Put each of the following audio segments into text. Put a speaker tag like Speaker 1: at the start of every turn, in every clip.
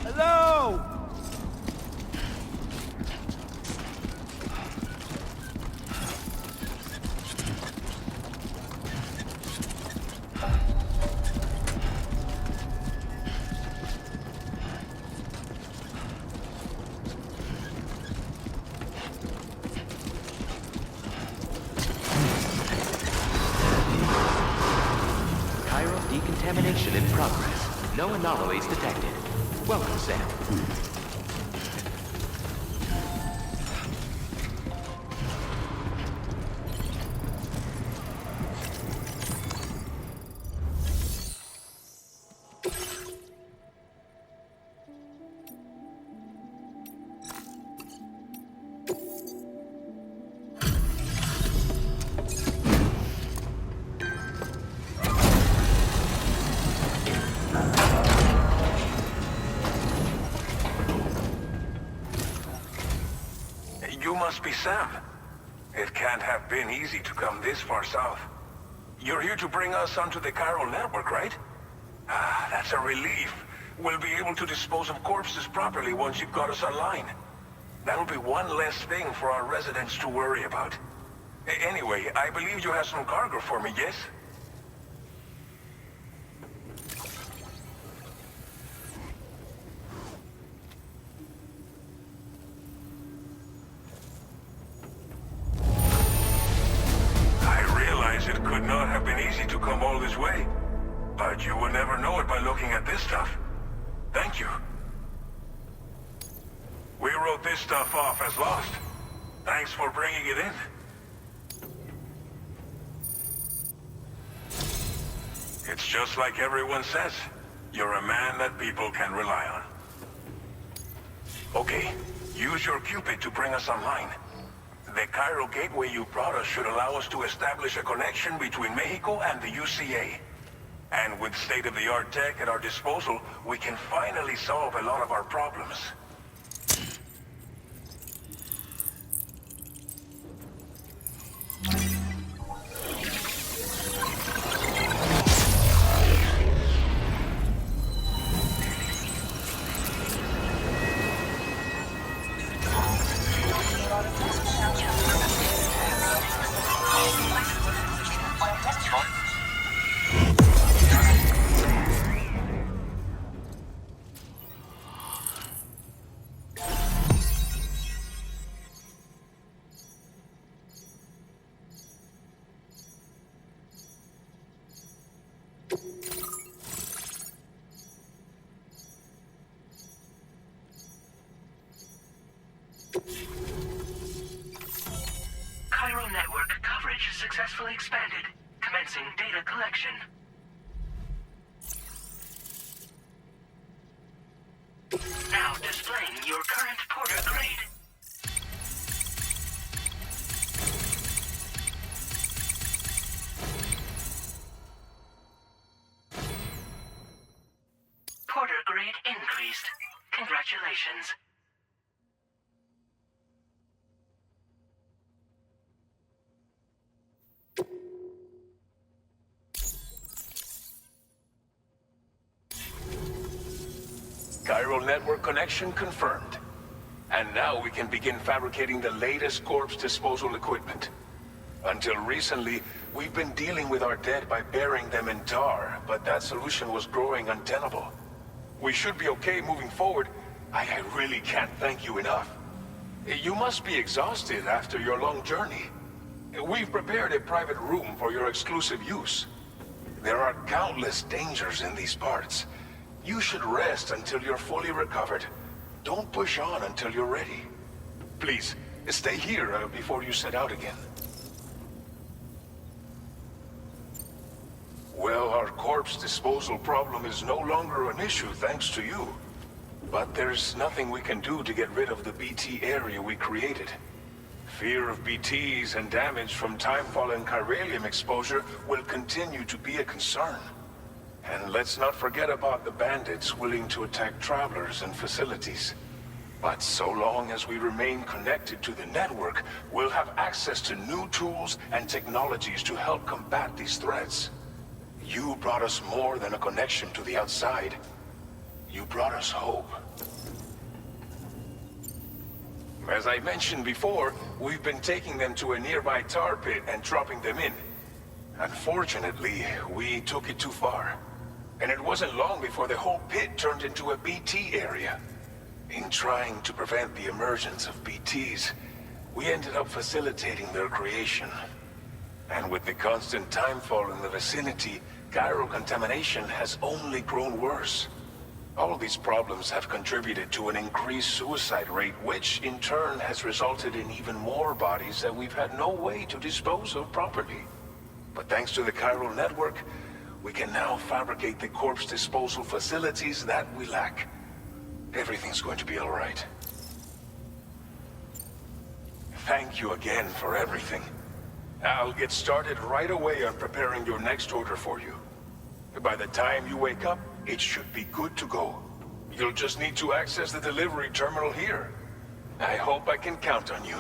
Speaker 1: Hello!
Speaker 2: Decontamination in progress. No anomalies detected. Welcome, Sam.
Speaker 3: You must be Sam. It can't have been easy to come this far south. You're here to bring us onto the chiral network, right? Ah, that's a relief. We'll be able to dispose of corpses properly once you've got us online. That'll be one less thing for our residents to worry about. Anyway, I believe you have some cargo for me, yes? It could not have been easy to come all this way. But you will never know it by looking at this stuff. Thank you. We wrote this stuff off as lost. Thanks for bringing it in. It's just like everyone says. You're a man that people can rely on. Okay, use your Cupid to bring us online. The chiral gateway you brought us should allow us to establish a connection between Mexico and the UCA. And with state-of-the-art tech at our disposal, we can finally solve a lot of our problems.
Speaker 4: Chiral network coverage successfully expanded. Commencing data collection. Now displaying your current porter grade. Porter grade increased. Congratulations.
Speaker 3: Chiral network connection confirmed. And now we can begin fabricating the latest corpse disposal equipment. Until recently, we've been dealing with our dead by burying them in tar, but that solution was growing untenable. We should be okay moving forward. I really can't thank you enough. You must be exhausted after your long journey. We've prepared a private room for your exclusive use. There are countless dangers in these parts. You should rest until you're fully recovered. Don't push on until you're ready. Please, stay here before you set out again. Well, our corpse disposal problem is no longer an issue thanks to you. But there's nothing we can do to get rid of the BT area we created. Fear of BTs and damage from timefall and chiralium exposure will continue to be a concern. And let's not forget about the bandits willing to attack travelers and facilities. But so long as we remain connected to the network, we'll have access to new tools and technologies to help combat these threats. You brought us more than a connection to the outside. You brought us hope. As I mentioned before, we've been taking them to a nearby tar pit and dropping them in. Unfortunately, we took it too far. And it wasn't long before the whole pit turned into a BT area. In trying to prevent the emergence of BTs, we ended up facilitating their creation. And with the constant timefall in the vicinity, chiral contamination has only grown worse. All these problems have contributed to an increased suicide rate, which in turn has resulted in even more bodies that we've had no way to dispose of properly. But thanks to the chiral network, we can now fabricate the corpse disposal facilities that we lack. Everything's going to be all right. Thank you again for everything. I'll get started right away on preparing your next order for you. By the time you wake up, it should be good to go. You'll just need to access the delivery terminal here. I hope I can count on you.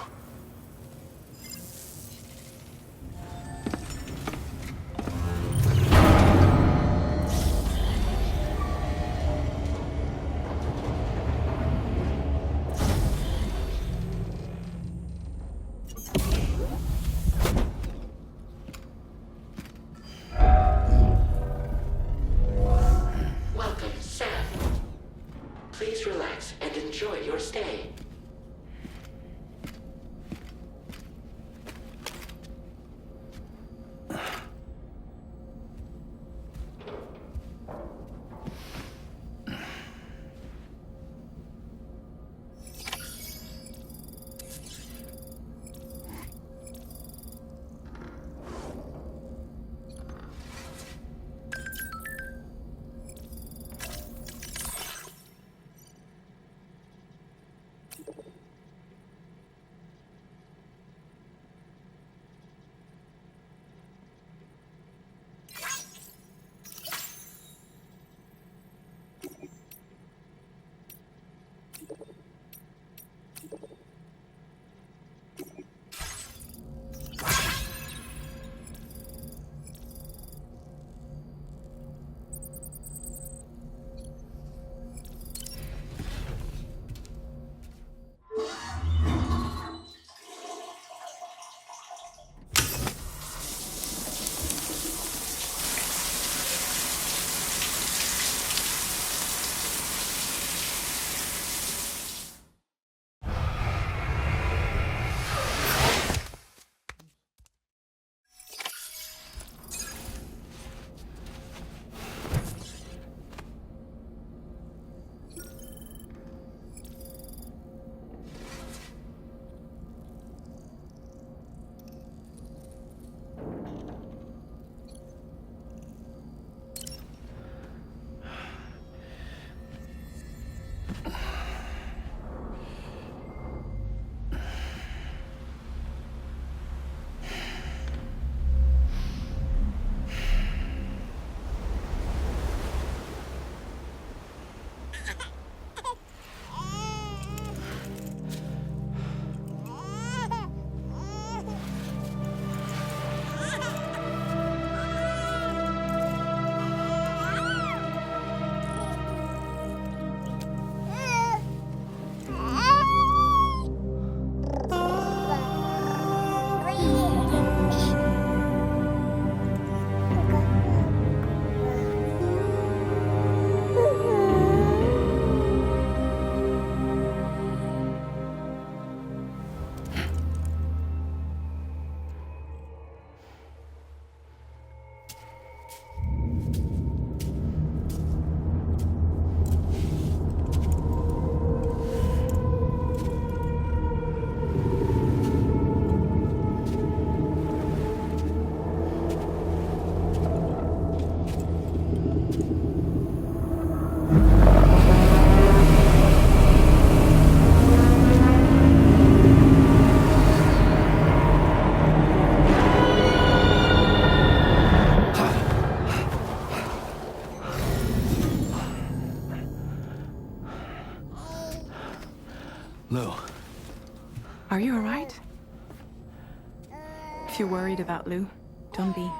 Speaker 1: If you're worried about Lou, don't be.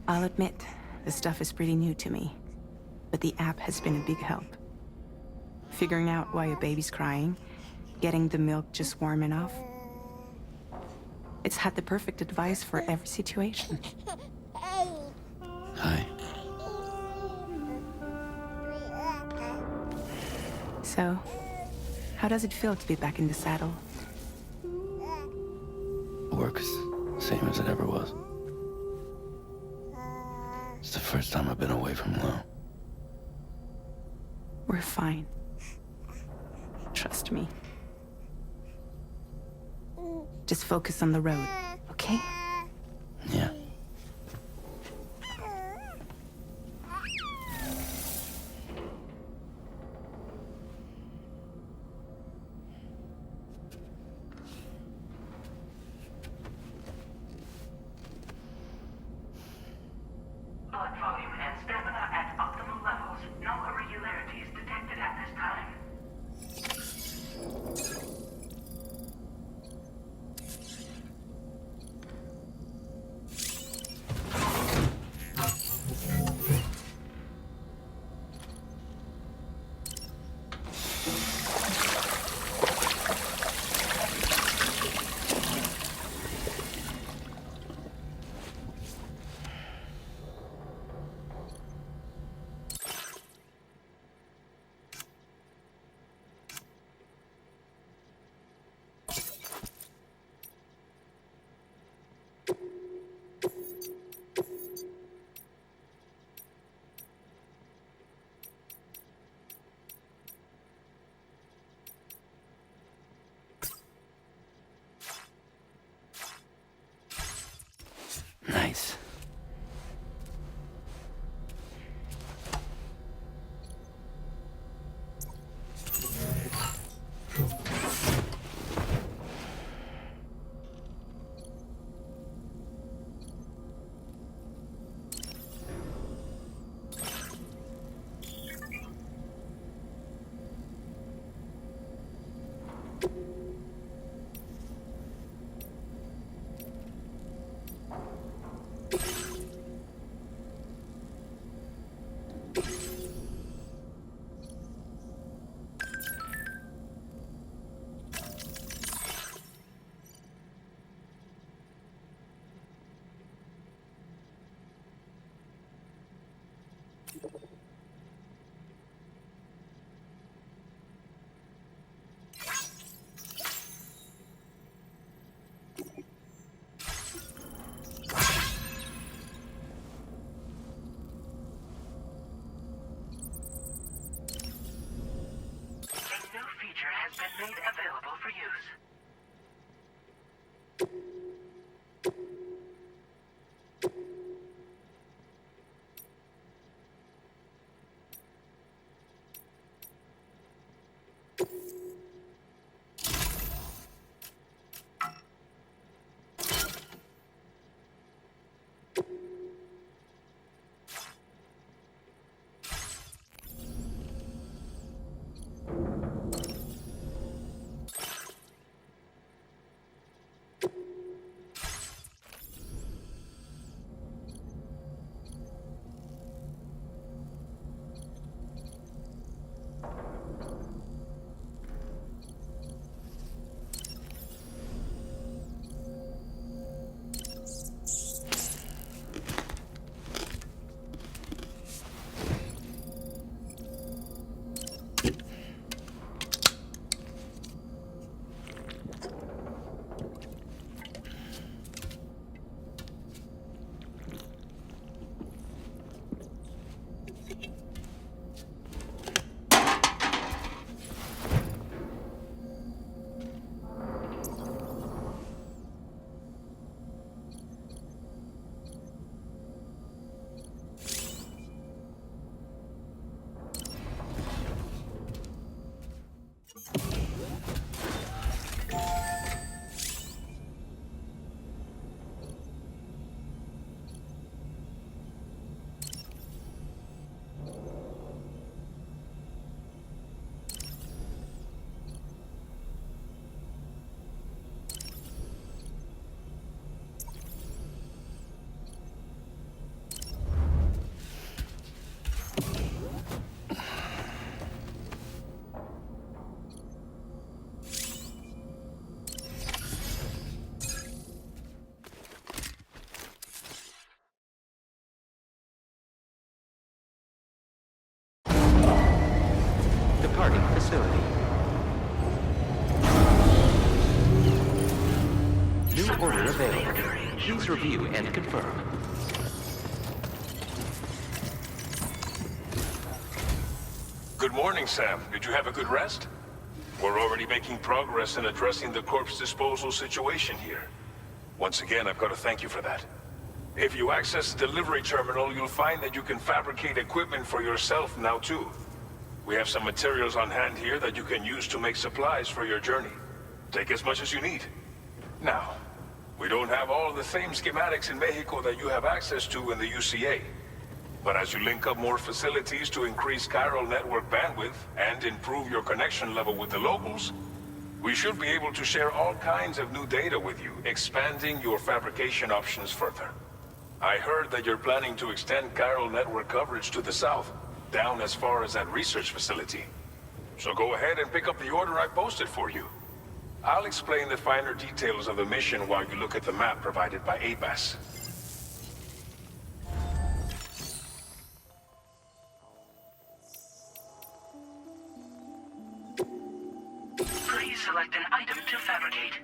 Speaker 1: I'll admit, the stuff is pretty new to me, but the app has been a big help. Figuring out why a baby's crying, getting the milk just warm enough. It's had the perfect advice for every situation.
Speaker 5: Hi.
Speaker 1: So, how does it feel to be back in the saddle?
Speaker 5: Work is the same as it ever was. It's the first time I've been away from Lou.
Speaker 1: We're fine. Trust me. Just focus on the road, okay?
Speaker 5: Yeah.
Speaker 4: Blood volume and stamina at optimal levels. No irregularities detected at this time.
Speaker 5: Nice.
Speaker 4: A new feature has been made available for use.
Speaker 2: order available. Please review and confirm.
Speaker 3: Good morning, Sam. Did you have a good rest? We're already making progress in addressing the corpse disposal situation here. Once again, I've got to thank you for that. If you access the delivery terminal, you'll find that you can fabricate equipment for yourself now too. We have some materials on hand here that you can use to make supplies for your journey. Take as much as you need. Now, we don't have all the same schematics in Mexico that you have access to in the UCA. But as you link up more facilities to increase chiral network bandwidth and improve your connection level with the locals, we should be able to share all kinds of new data with you, expanding your fabrication options further. I heard that you're planning to extend chiral network coverage to the south, down as far as that research facility. So go ahead and pick up the order I posted for you. I'll explain the finer details of the mission while you look at the map provided by ABAS.
Speaker 4: Please select an item to fabricate.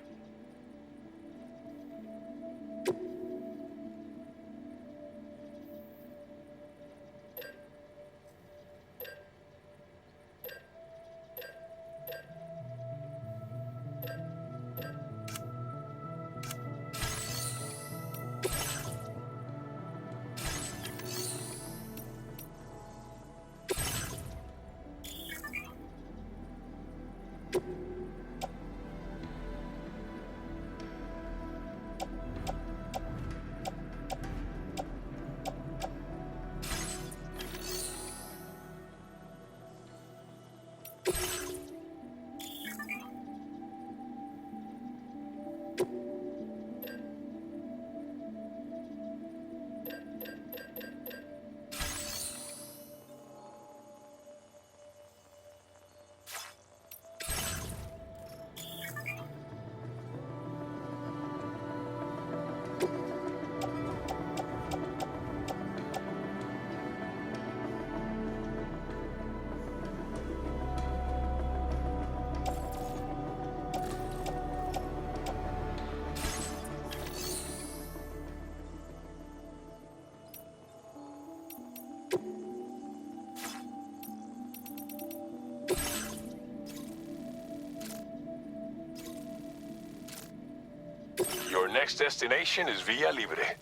Speaker 3: Your next destination is Villa Libre.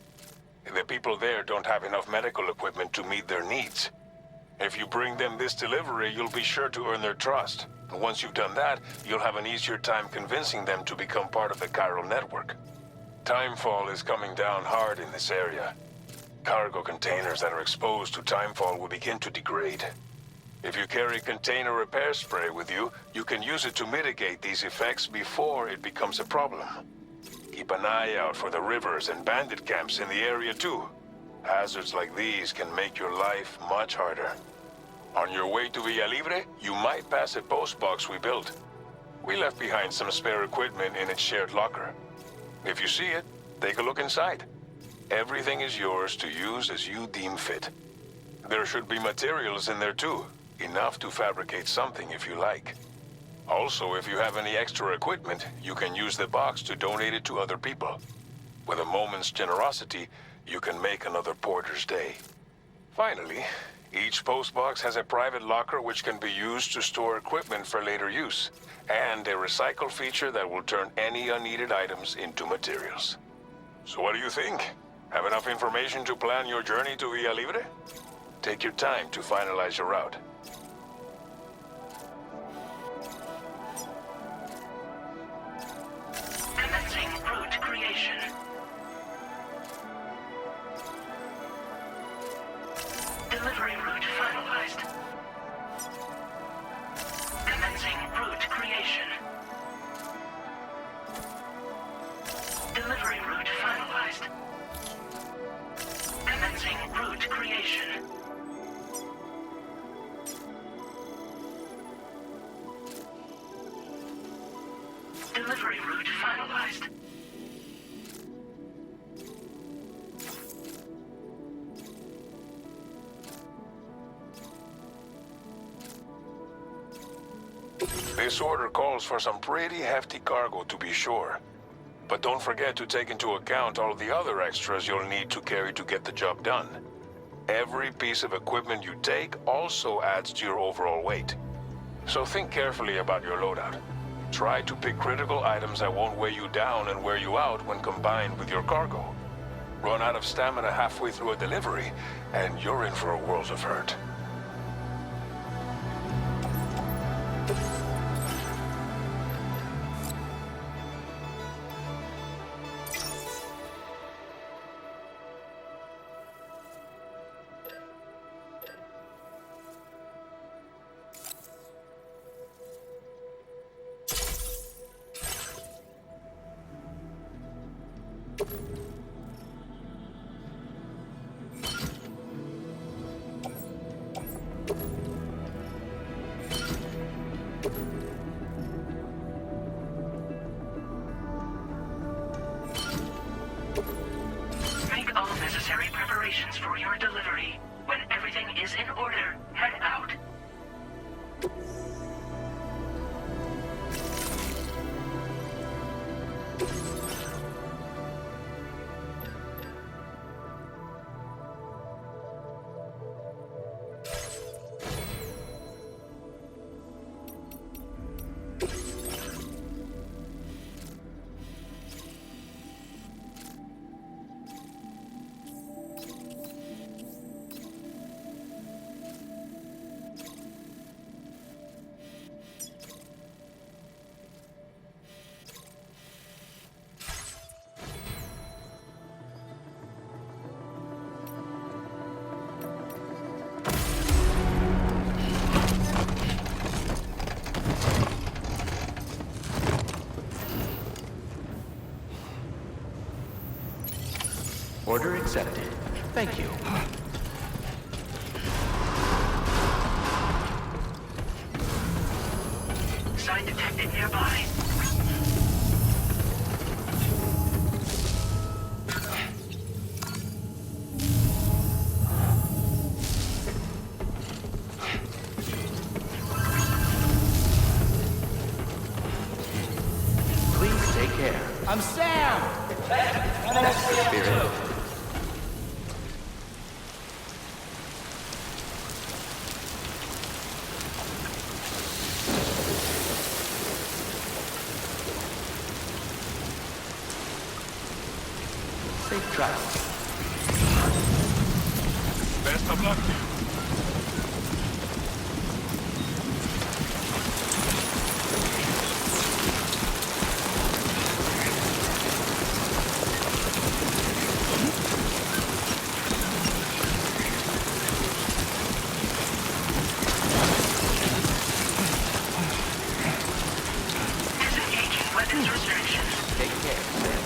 Speaker 3: The people there don't have enough medical equipment to meet their needs. If you bring them this delivery, you'll be sure to earn their trust. And once you've done that, you'll have an easier time convincing them to become part of the chiral network. Timefall is coming down hard in this area. Cargo containers that are exposed to timefall will begin to degrade. If you carry container repair spray with you, you can use it to mitigate these effects before it becomes a problem. Keep an eye out for the rivers and bandit camps in the area too. Hazards like these can make your life much harder. On your way to Villa Libre, you might pass a post box we built. We left behind some spare equipment in its shared locker. If you see it, take a look inside. Everything is yours to use as you deem fit. There should be materials in there too, enough to fabricate something if you like. Also, if you have any extra equipment, you can use the box to donate it to other people. With a moment's generosity, you can make another porter's day. Finally, each postbox has a private locker which can be used to store equipment for later use, and a recycle feature that will turn any unneeded items into materials. So what do you think? Have enough information to plan your journey to Villa Libre? Take your time to finalize your route.
Speaker 4: Commencing route creation. Delivery route finalized. Commencing route creation. Delivery route finalized. Commencing route creation. Delivery route finalized.
Speaker 3: This order calls for some pretty hefty cargo to be sure. But don't forget to take into account all the other extras you'll need to carry to get the job done. Every piece of equipment you take also adds to your overall weight. So think carefully about your loadout. Try to pick critical items that won't weigh you down and wear you out when combined with your cargo. Run out of stamina halfway through a delivery, and you're in for a world of hurt.
Speaker 4: Make all necessary preparations for your delivery. When everything is in order, head out.
Speaker 2: Order accepted. Thank you.
Speaker 4: Sign detected nearby.
Speaker 2: Please take care.
Speaker 6: I'm Sam!
Speaker 2: That's the spirit. Safe travels.
Speaker 3: Best of luck to you.
Speaker 4: Disengaging weapons restrictions.
Speaker 2: Take care, Sam.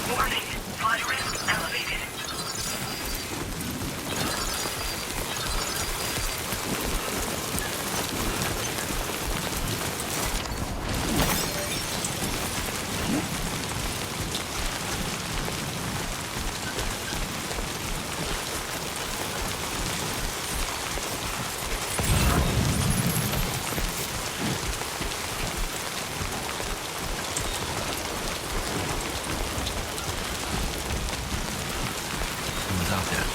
Speaker 4: Warning. Flight risk elevated.
Speaker 5: Who's out there?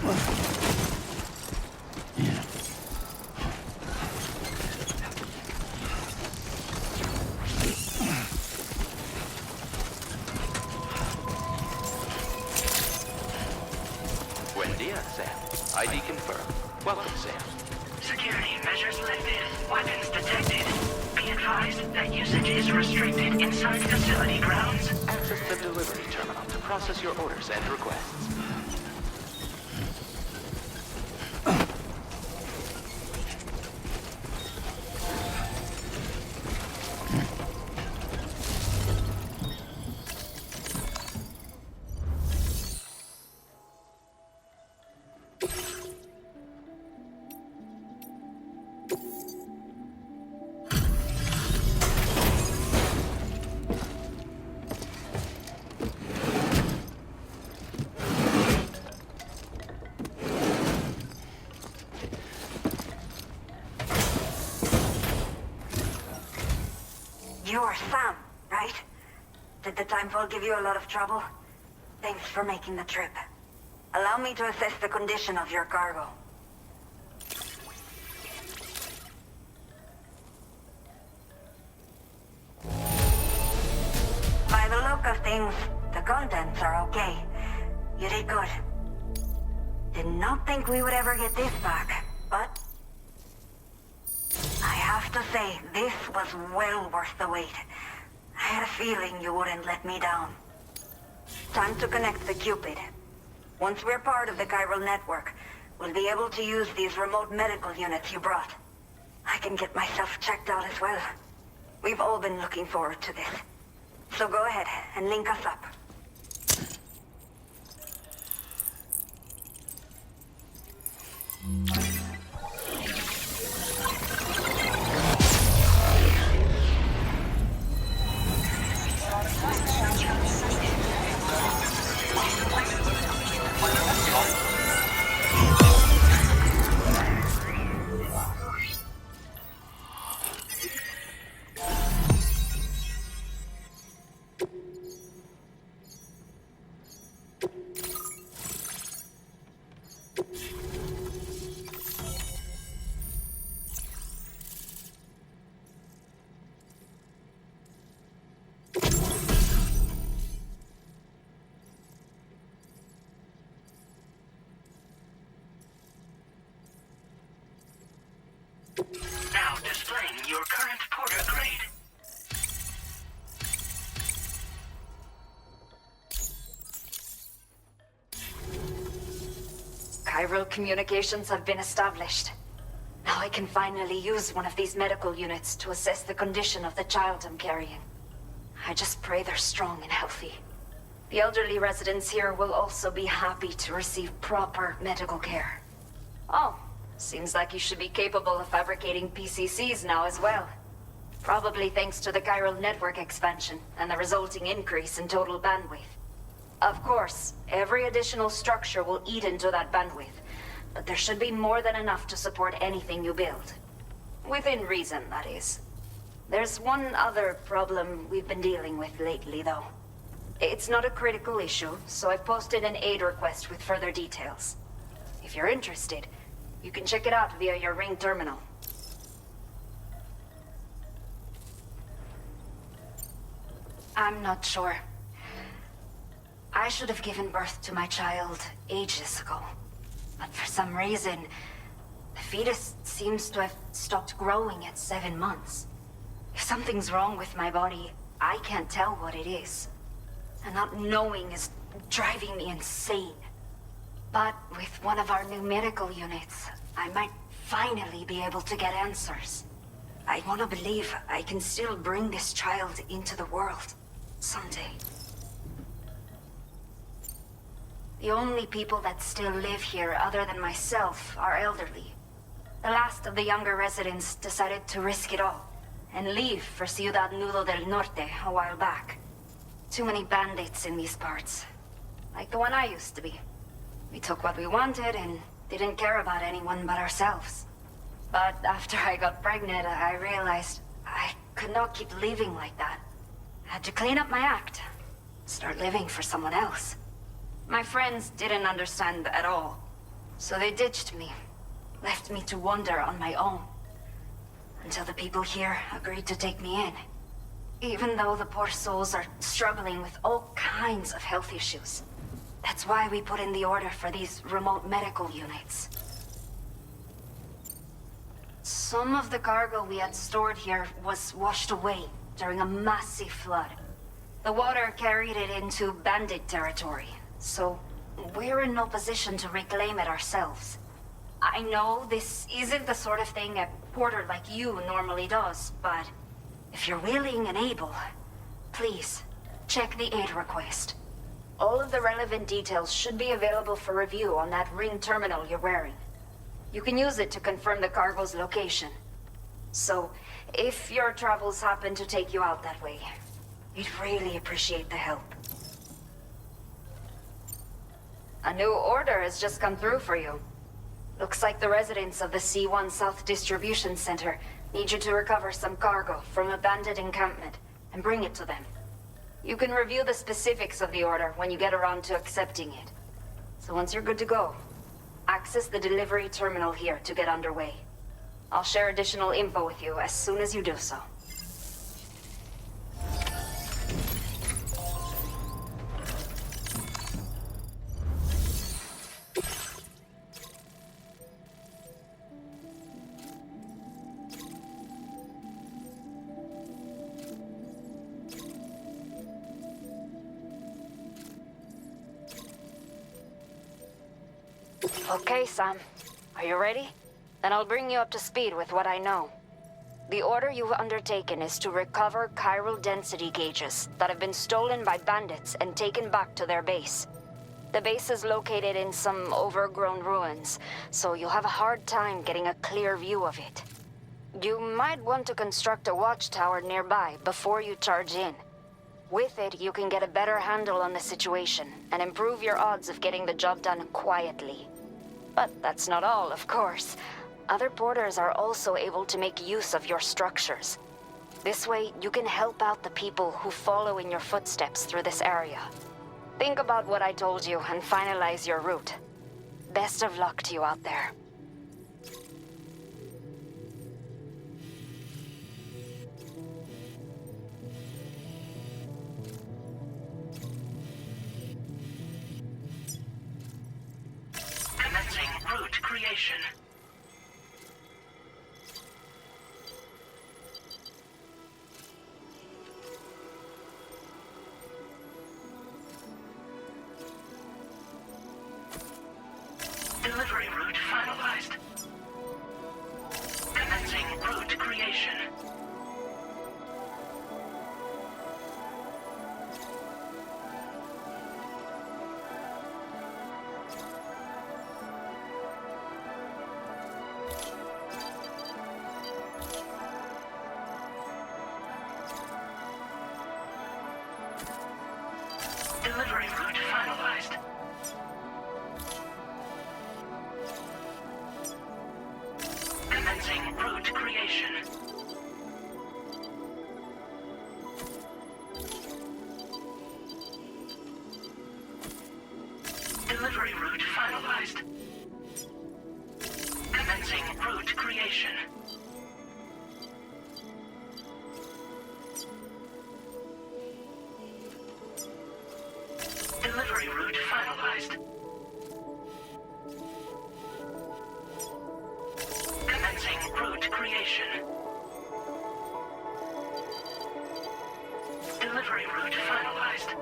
Speaker 5: Yeah.
Speaker 2: Buen dia, Sam. ID confirmed. Welcome, Sam.
Speaker 4: Security measures lifted. Weapons detected. Be advised that usage is restricted inside facility grounds.
Speaker 2: Access the delivery terminal to process your orders and requests.
Speaker 6: You're Sam, right? Did the timefall give you a lot of trouble? Thanks for making the trip. Allow me to assess the condition of your cargo. By the look of things, the contents are okay. You did good. Did not think we would ever get this back, but I have to say, this was well worth the wait. I had a feeling you wouldn't let me down. Time to connect the Cupid. Once we're part of the chiral network, we'll be able to use these remote medical units you brought. I can get myself checked out as well. We've all been looking forward to this. So go ahead and link us up.
Speaker 4: Now displaying your current porter grade.
Speaker 6: Chiral communications have been established. Now I can finally use one of these medical units to assess the condition of the child I'm carrying. I just pray they're strong and healthy. The elderly residents here will also be happy to receive proper medical care. Oh, seems like you should be capable of fabricating PCCs now as well. Probably thanks to the chiral network expansion and the resulting increase in total bandwidth. Of course, every additional structure will eat into that bandwidth, but there should be more than enough to support anything you build. Within reason, that is. There's one other problem we've been dealing with lately, though. It's not a critical issue, so I've posted an aid request with further details. If you're interested, you can check it out via your Ring terminal. I'm not sure. I should have given birth to my child ages ago. But for some reason, the fetus seems to have stopped growing at 7 months. If something's wrong with my body, I can't tell what it is. And not knowing is driving me insane. But with one of our new medical units, I might finally be able to get answers. I want to believe I can still bring this child into the world someday. The only people that still live here other than myself are elderly. The last of the younger residents decided to risk it all and leave for Ciudad Nudo del Norte a while back. Too many bandits in these parts. Like the one I used to be. We took what we wanted and didn't care about anyone but ourselves. But after I got pregnant, I realized I could not keep living like that. I had to clean up my act. Start living for someone else. My friends didn't understand at all. So they ditched me, left me to wander on my own. Until the people here agreed to take me in. Even though the poor souls are struggling with all kinds of health issues. That's why we put in the order for these remote medical units. Some of the cargo we had stored here was washed away during a massive flood. The water carried it into bandit territory, so we're in no position to reclaim it ourselves. I know this isn't the sort of thing a porter like you normally does, but if you're willing and able, please, check the aid request. All of the relevant details should be available for review on that ring terminal you're wearing. You can use it to confirm the cargo's location. So, if your travels happen to take you out that way, we'd really appreciate the help. A new order has just come through for you. Looks like the residents of the C1 South Distribution Center need you to recover some cargo from a bandit encampment and bring it to them. You can review the specifics of the order when you get around to accepting it. So once you're good to go, access the delivery terminal here to get underway. I'll share additional info with you as soon as you do so. Okay, Sam. Are you ready? Then I'll bring you up to speed with what I know. The order you've undertaken is to recover chiral density gauges that have been stolen by bandits and taken back to their base. The base is located in some overgrown ruins, so you'll have a hard time getting a clear view of it. You might want to construct a watchtower nearby before you charge in. With it, you can get a better handle on the situation and improve your odds of getting the job done quietly. But that's not all, of course. Other porters are also able to make use of your structures. This way, you can help out the people who follow in your footsteps through this area. Think about what I told you and finalize your route. Best of luck to you out there.
Speaker 4: Commencing route creation. Delivery route finalized. Commencing route creation. Delivery route finalized. Commencing route creation. Delivery route finalized. Commencing route creation. Delivery route finalized. Commencing route creation. Delivery route finalized.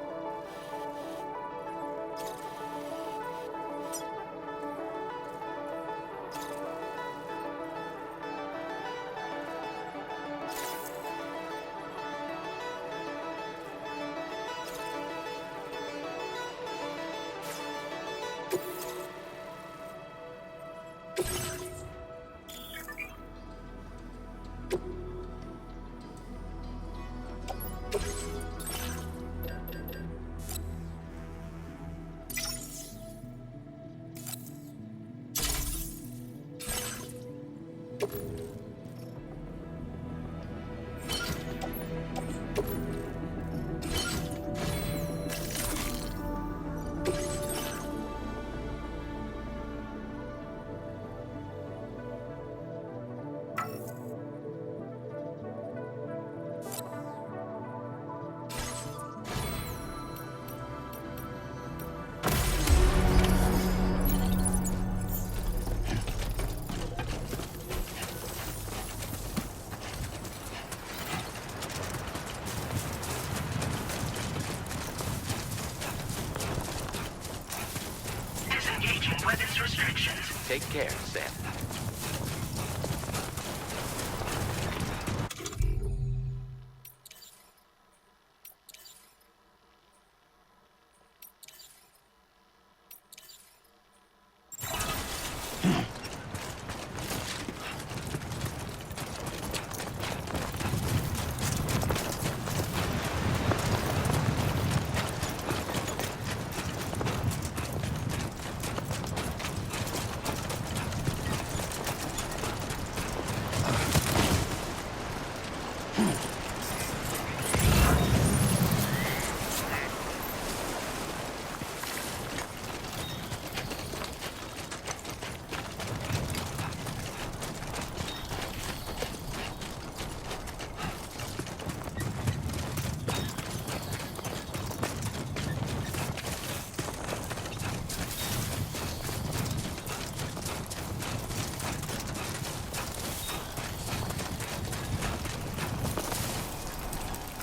Speaker 4: Engaging weapons restrictions.
Speaker 2: Take care, Sam.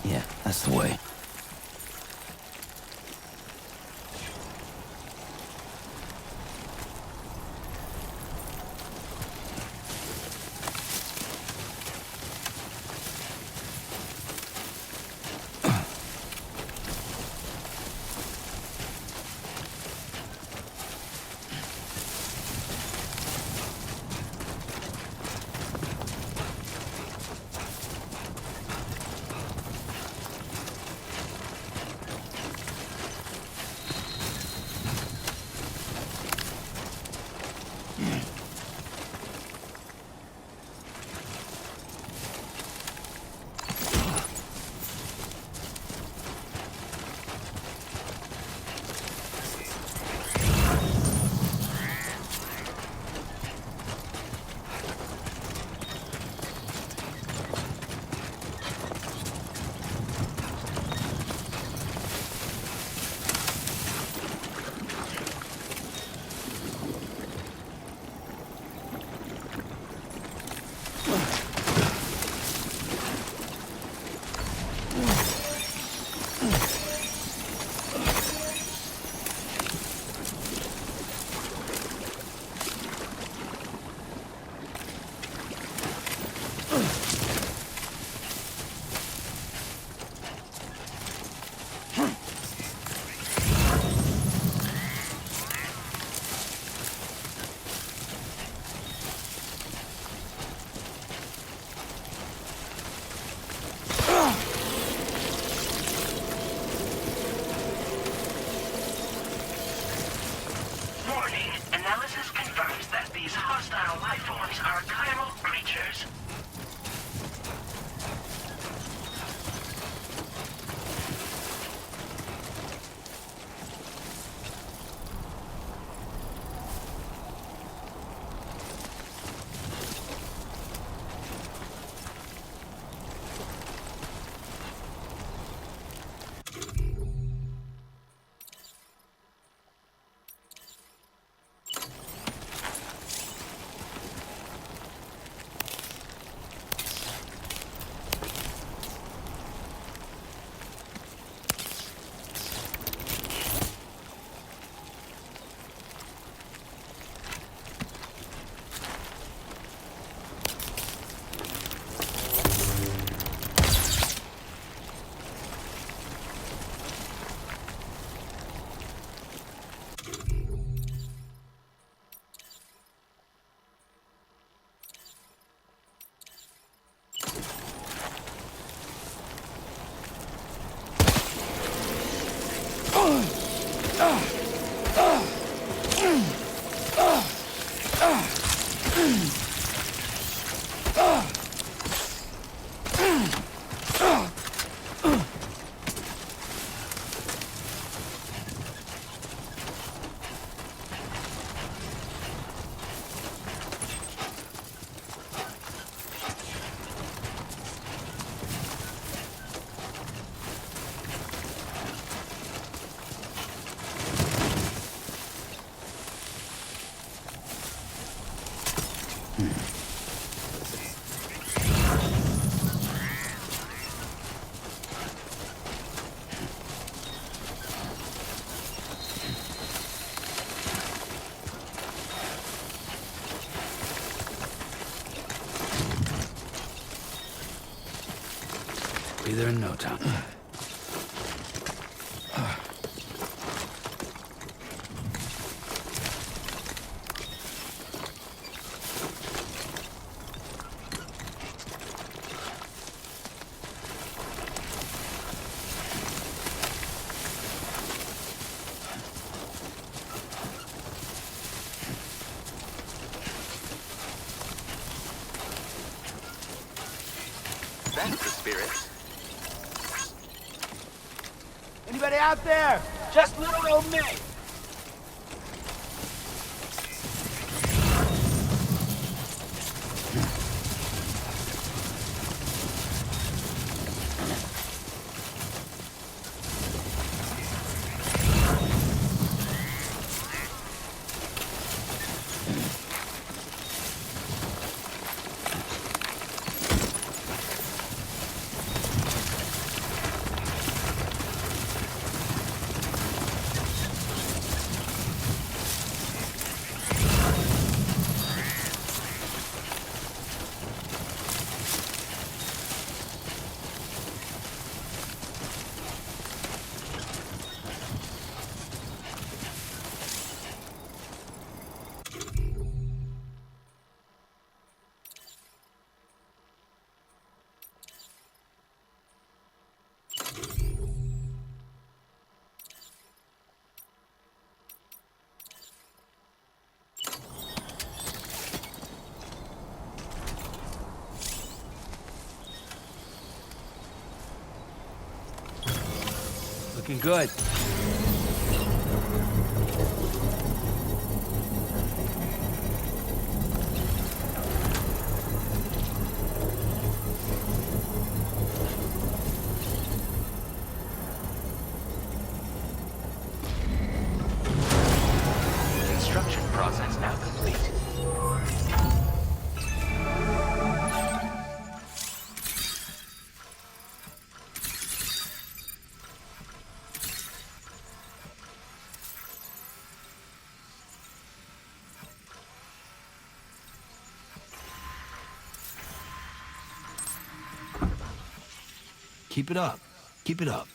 Speaker 5: Yeah, that's the way.
Speaker 4: Warning. Analysis confirms that these hostile life forms are chiral creatures.
Speaker 5: be there in no time.
Speaker 2: That's the spirit.
Speaker 7: Anybody out there? Just little old me. Looking good.
Speaker 2: Construction process now complete.
Speaker 5: Keep it up. Keep it up.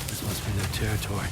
Speaker 5: This must be their territory.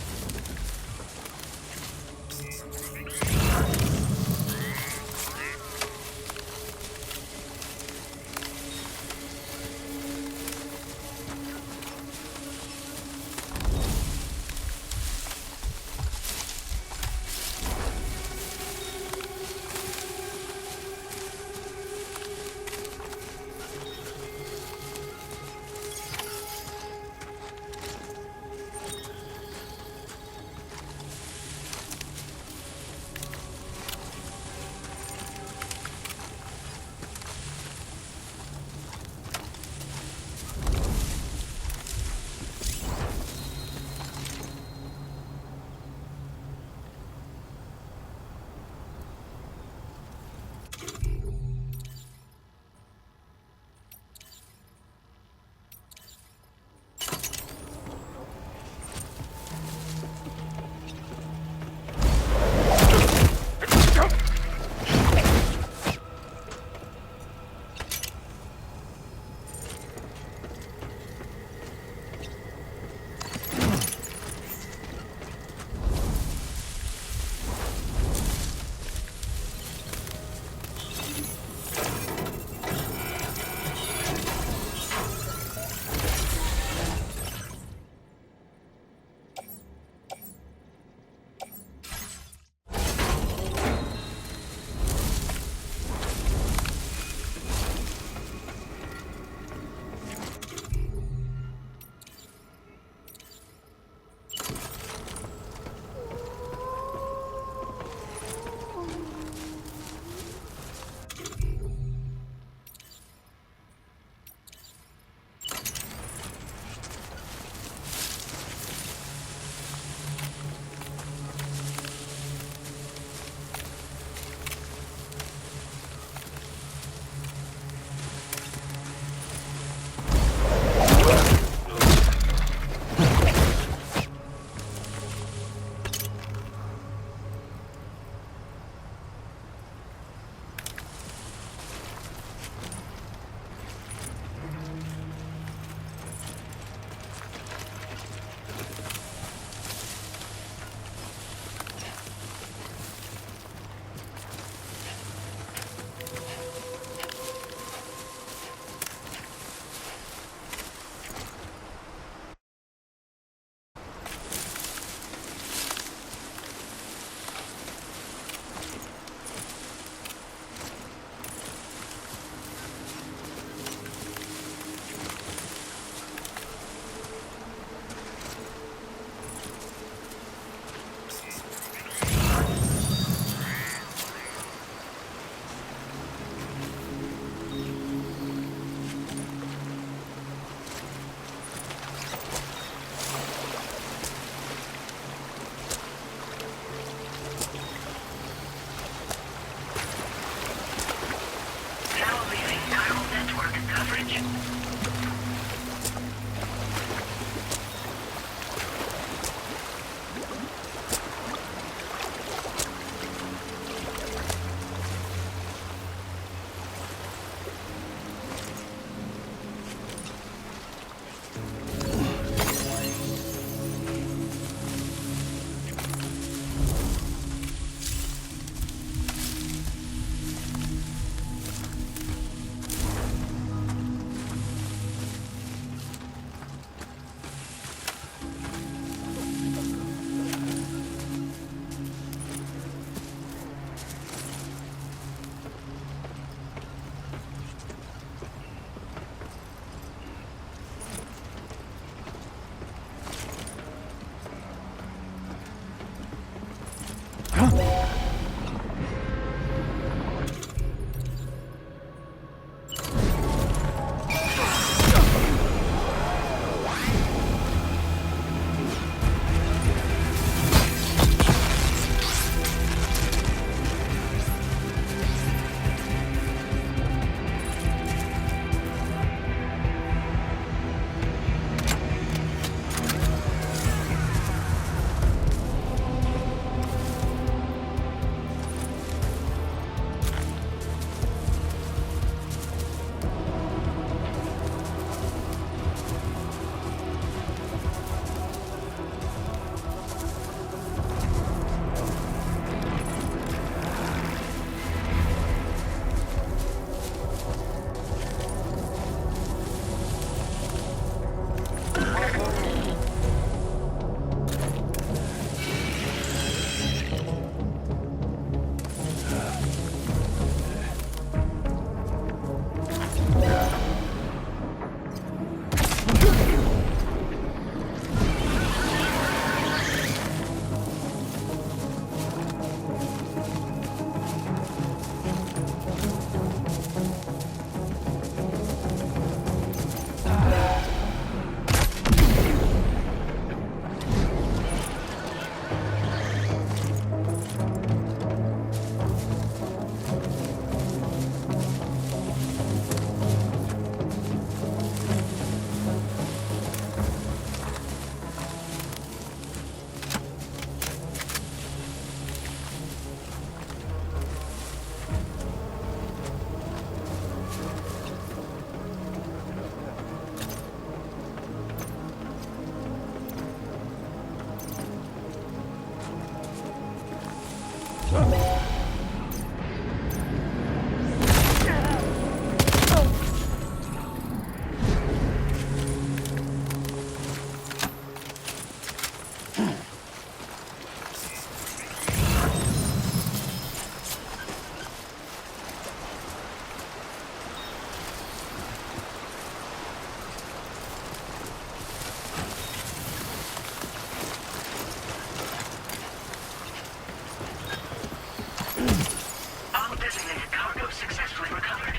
Speaker 4: All designated cargo successfully recovered.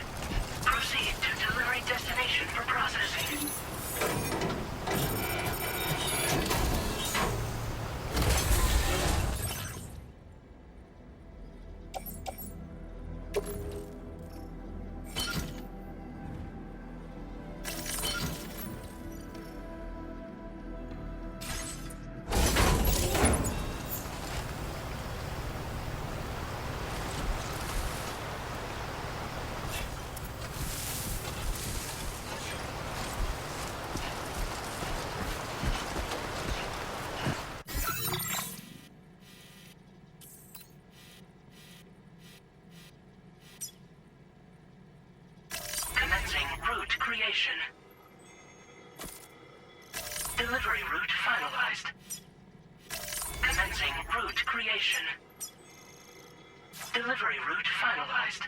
Speaker 4: Proceed to delivery destination for processing. Commencing route creation. Delivery route finalized. Commencing route creation. Delivery route finalized.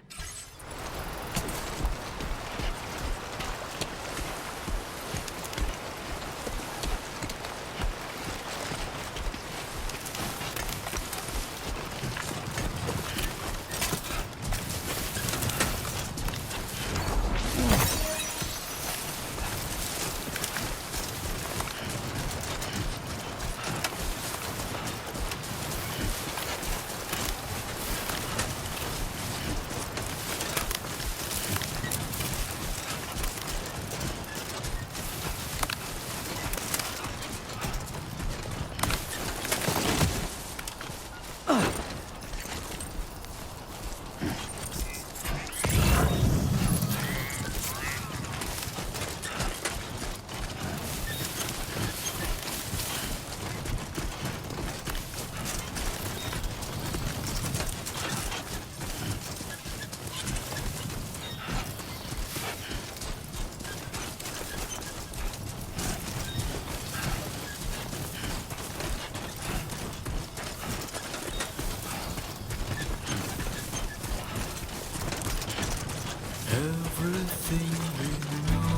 Speaker 5: Everything we know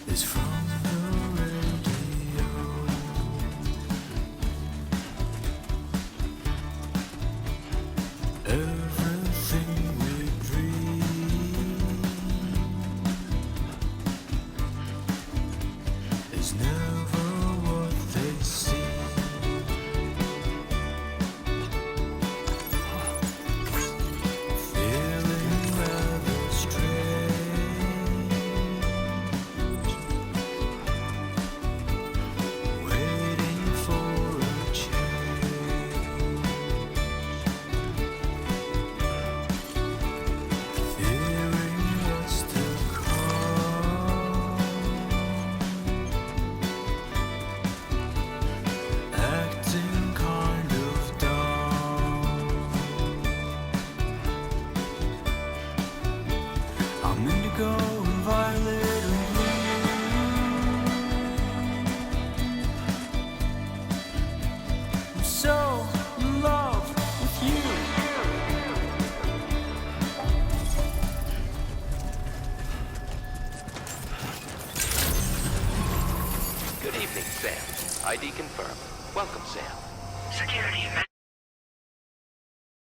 Speaker 5: is from the radio. Everything we dream is never what they seem. I'm indigo and violet and blue. I'm so in love with you.
Speaker 2: Good evening, Sam. ID confirmed. Welcome, Sam.
Speaker 4: Security